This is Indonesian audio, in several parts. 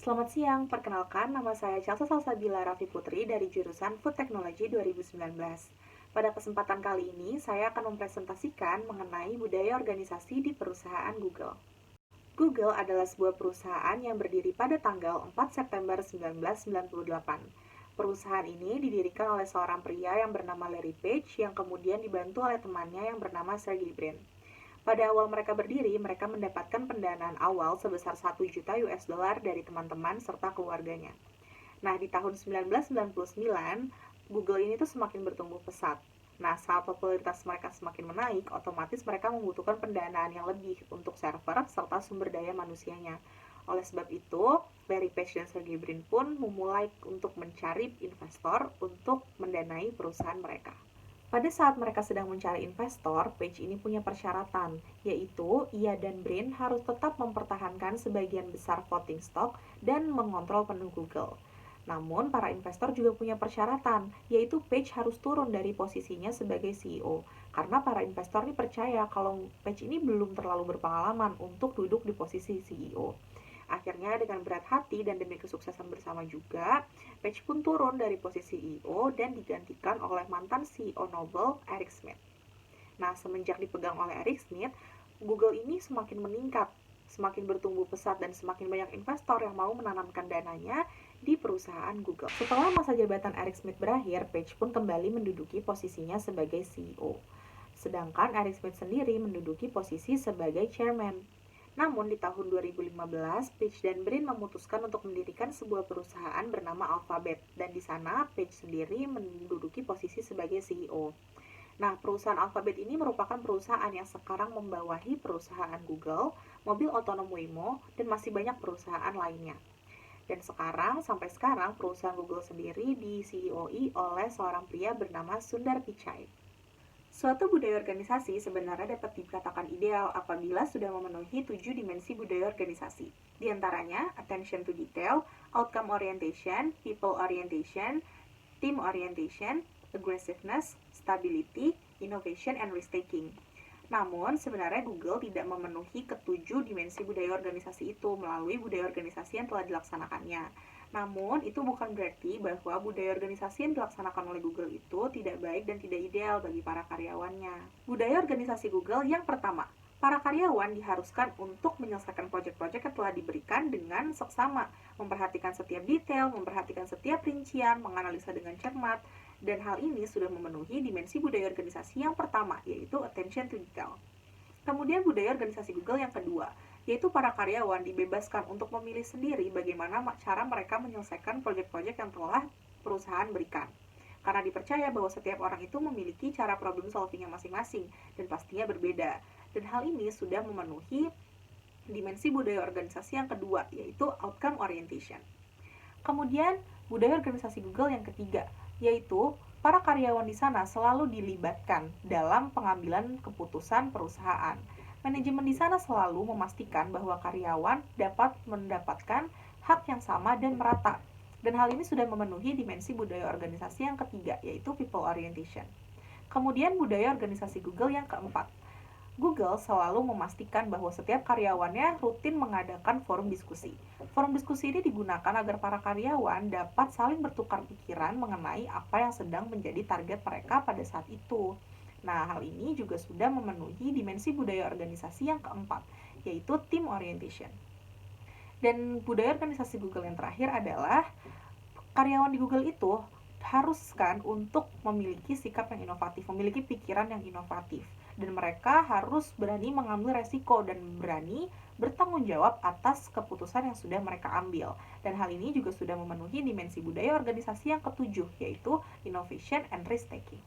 Selamat siang, perkenalkan nama saya Chelsea Salsabila Raffi Putri dari jurusan Food Technology 2019. Pada kesempatan kali ini, saya akan mempresentasikan mengenai budaya organisasi di perusahaan Google. Google adalah sebuah perusahaan yang berdiri pada tanggal 4 September 1998. Perusahaan ini didirikan oleh seorang pria yang bernama Larry Page yang kemudian dibantu oleh temannya yang bernama Sergey Brin. Pada awal mereka berdiri, mereka mendapatkan pendanaan awal sebesar 1 juta US dollar dari teman-teman serta keluarganya. Nah, di tahun 1999, Google ini tuh semakin bertumbuh pesat. Nah, saat popularitas mereka semakin menaik, otomatis mereka membutuhkan pendanaan yang lebih untuk server serta sumber daya manusianya. Oleh sebab itu, Larry Page dan Sergey Brin pun memulai untuk mencari investor untuk mendanai perusahaan mereka. Pada saat mereka sedang mencari investor, Page ini punya persyaratan, yaitu ia dan Brin harus tetap mempertahankan sebagian besar voting stock dan mengontrol penuh Google. Namun, para investor juga punya persyaratan, yaitu Page harus turun dari posisinya sebagai CEO, karena para investor ini percaya kalau Page ini belum terlalu berpengalaman untuk duduk di posisi CEO. Akhirnya dengan berat hati dan demi kesuksesan bersama juga, Page pun turun dari posisi CEO dan digantikan oleh mantan CEO Noble, Eric Schmidt. Nah, semenjak dipegang oleh Eric Schmidt, Google ini semakin meningkat, semakin bertumbuh pesat dan semakin banyak investor yang mau menanamkan dananya di perusahaan Google. Setelah masa jabatan Eric Schmidt berakhir, Page pun kembali menduduki posisinya sebagai CEO. Sedangkan Eric Schmidt sendiri menduduki posisi sebagai chairman. Namun di tahun 2015, Page dan Brin memutuskan untuk mendirikan sebuah perusahaan bernama Alphabet, dan di sana Page sendiri menduduki posisi sebagai CEO. Nah, perusahaan Alphabet ini merupakan perusahaan yang sekarang membawahi perusahaan Google, mobil otonom Waymo, dan masih banyak perusahaan lainnya. Dan sampai sekarang, perusahaan Google sendiri di-CEO-i oleh seorang pria bernama Sundar Pichai. Suatu budaya organisasi sebenarnya dapat dikatakan ideal apabila sudah memenuhi 7 dimensi budaya organisasi. Di antaranya, attention to detail, outcome orientation, people orientation, team orientation, aggressiveness, stability, innovation, and risk-taking. Namun, sebenarnya Google tidak memenuhi ketujuh dimensi budaya organisasi itu melalui budaya organisasi yang telah dilaksanakannya. Namun, itu bukan berarti bahwa budaya organisasi yang dilaksanakan oleh Google itu tidak baik dan tidak ideal bagi para karyawannya. Budaya organisasi Google yang pertama, para karyawan diharuskan untuk menyelesaikan proyek-proyek yang telah diberikan dengan seksama, memperhatikan setiap detail, memperhatikan setiap rincian, menganalisa dengan cermat, dan hal ini sudah memenuhi dimensi budaya organisasi yang pertama, yaitu attention to detail. Kemudian budaya organisasi Google yang kedua, yaitu para karyawan dibebaskan untuk memilih sendiri bagaimana cara mereka menyelesaikan proyek-proyek yang telah perusahaan berikan. Karena dipercaya bahwa setiap orang itu memiliki cara problem solving yang masing-masing dan pastinya berbeda. Dan hal ini sudah memenuhi dimensi budaya organisasi yang kedua, yaitu outcome orientation. Kemudian budaya organisasi Google yang ketiga, yaitu para karyawan di sana selalu dilibatkan dalam pengambilan keputusan perusahaan. Manajemen di sana selalu memastikan bahwa karyawan dapat mendapatkan hak yang sama dan merata. Dan hal ini sudah memenuhi dimensi budaya organisasi yang ketiga, yaitu people orientation. Kemudian budaya organisasi Google yang keempat, Google selalu memastikan bahwa setiap karyawannya rutin mengadakan forum diskusi. Forum diskusi ini digunakan agar para karyawan dapat saling bertukar pikiran mengenai apa yang sedang menjadi target mereka pada saat itu. Nah, hal ini juga sudah memenuhi dimensi budaya organisasi yang keempat, yaitu team orientation. Dan budaya organisasi Google yang terakhir adalah karyawan di Google itu haruskan untuk memiliki sikap yang inovatif, memiliki pikiran yang inovatif. Dan mereka harus berani mengambil resiko dan berani bertanggung jawab atas keputusan yang sudah mereka ambil. Dan hal ini juga sudah memenuhi dimensi budaya organisasi yang ketujuh, yaitu innovation and risk taking.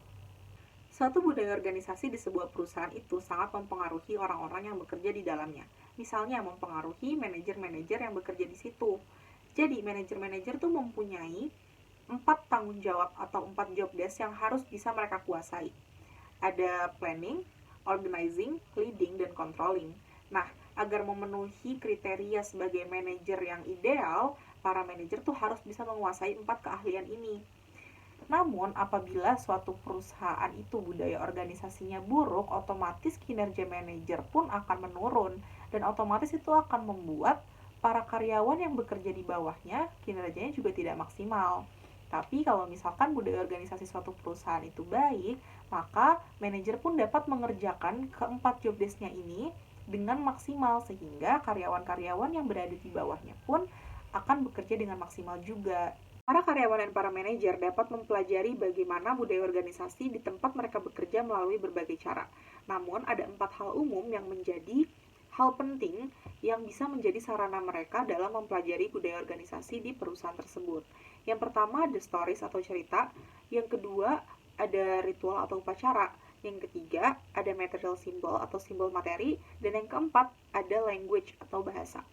Suatu budaya organisasi di sebuah perusahaan itu sangat mempengaruhi orang-orang yang bekerja di dalamnya. Misalnya mempengaruhi manajer-manajer yang bekerja di situ. Jadi manajer-manajer itu mempunyai 4 tanggung jawab atau 4 job desk yang harus bisa mereka kuasai. Ada planning, organizing, leading, dan controlling. Nah, agar memenuhi kriteria sebagai manajer yang ideal, para manajer tuh harus bisa menguasai 4 keahlian ini. Namun, apabila suatu perusahaan itu budaya organisasinya buruk, otomatis kinerja manajer pun akan menurun, dan otomatis itu akan membuat para karyawan yang bekerja di bawahnya kinerjanya juga tidak maksimal. Tapi kalau misalkan budaya organisasi suatu perusahaan itu baik, maka manajer pun dapat mengerjakan keempat job desk-nya ini dengan maksimal sehingga karyawan-karyawan yang berada di bawahnya pun akan bekerja dengan maksimal juga. Para karyawan dan para manajer dapat mempelajari bagaimana budaya organisasi di tempat mereka bekerja melalui berbagai cara. Namun, ada 4 hal umum yang menjadi hal penting yang bisa menjadi sarana mereka dalam mempelajari budaya organisasi di perusahaan tersebut. Yang pertama ada stories atau cerita, yang kedua ada ritual atau upacara, yang ketiga ada material symbol atau simbol materi, dan yang keempat ada language atau bahasa.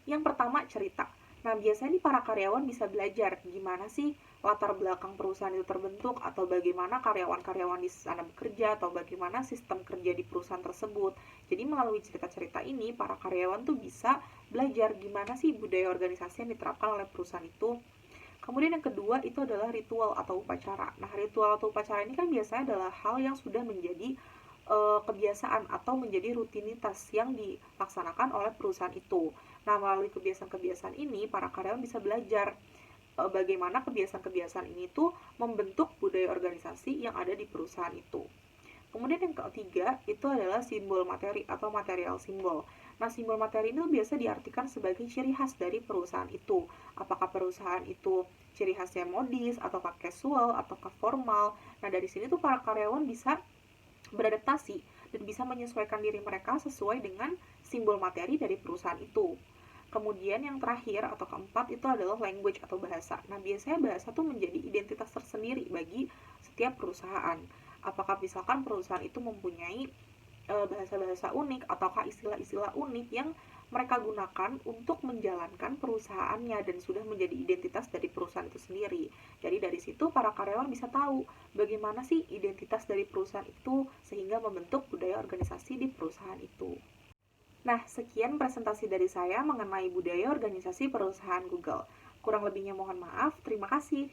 Yang pertama cerita. Nah, biasanya nih para karyawan bisa belajar gimana sih latar belakang perusahaan itu terbentuk atau bagaimana karyawan-karyawan di sana bekerja atau bagaimana sistem kerja di perusahaan tersebut. Jadi melalui cerita-cerita ini para karyawan tuh bisa belajar gimana sih budaya organisasi yang diterapkan oleh perusahaan itu. Kemudian yang kedua itu adalah ritual atau upacara. Nah, ritual atau upacara ini kan biasanya adalah hal yang sudah menjadi kebiasaan atau menjadi rutinitas yang dilaksanakan oleh perusahaan itu. Nah, melalui kebiasaan-kebiasaan ini, para karyawan bisa belajar bagaimana kebiasaan-kebiasaan ini tuh membentuk budaya organisasi yang ada di perusahaan itu. Kemudian yang ketiga itu adalah simbol materi atau material simbol. Nah, simbol materi ini biasa diartikan sebagai ciri khas dari perusahaan itu. Apakah perusahaan itu ciri khasnya modis, ataukah casual, ataukah formal. Nah, dari sini tuh para karyawan bisa beradaptasi dan bisa menyesuaikan diri mereka sesuai dengan simbol materi dari perusahaan itu. Kemudian yang terakhir atau keempat itu adalah language atau bahasa. Nah, biasanya bahasa tuh menjadi identitas tersendiri bagi setiap perusahaan. Apakah misalkan perusahaan itu mempunyai bahasa-bahasa unik ataukah istilah-istilah unik yang mereka gunakan untuk menjalankan perusahaannya dan sudah menjadi identitas dari perusahaan itu sendiri. Jadi dari situ para karyawan bisa tahu bagaimana sih identitas dari perusahaan itu sehingga membentuk budaya organisasi di perusahaan itu. Nah, sekian presentasi dari saya mengenai budaya organisasi perusahaan Google. Kurang lebihnya mohon maaf, terima kasih.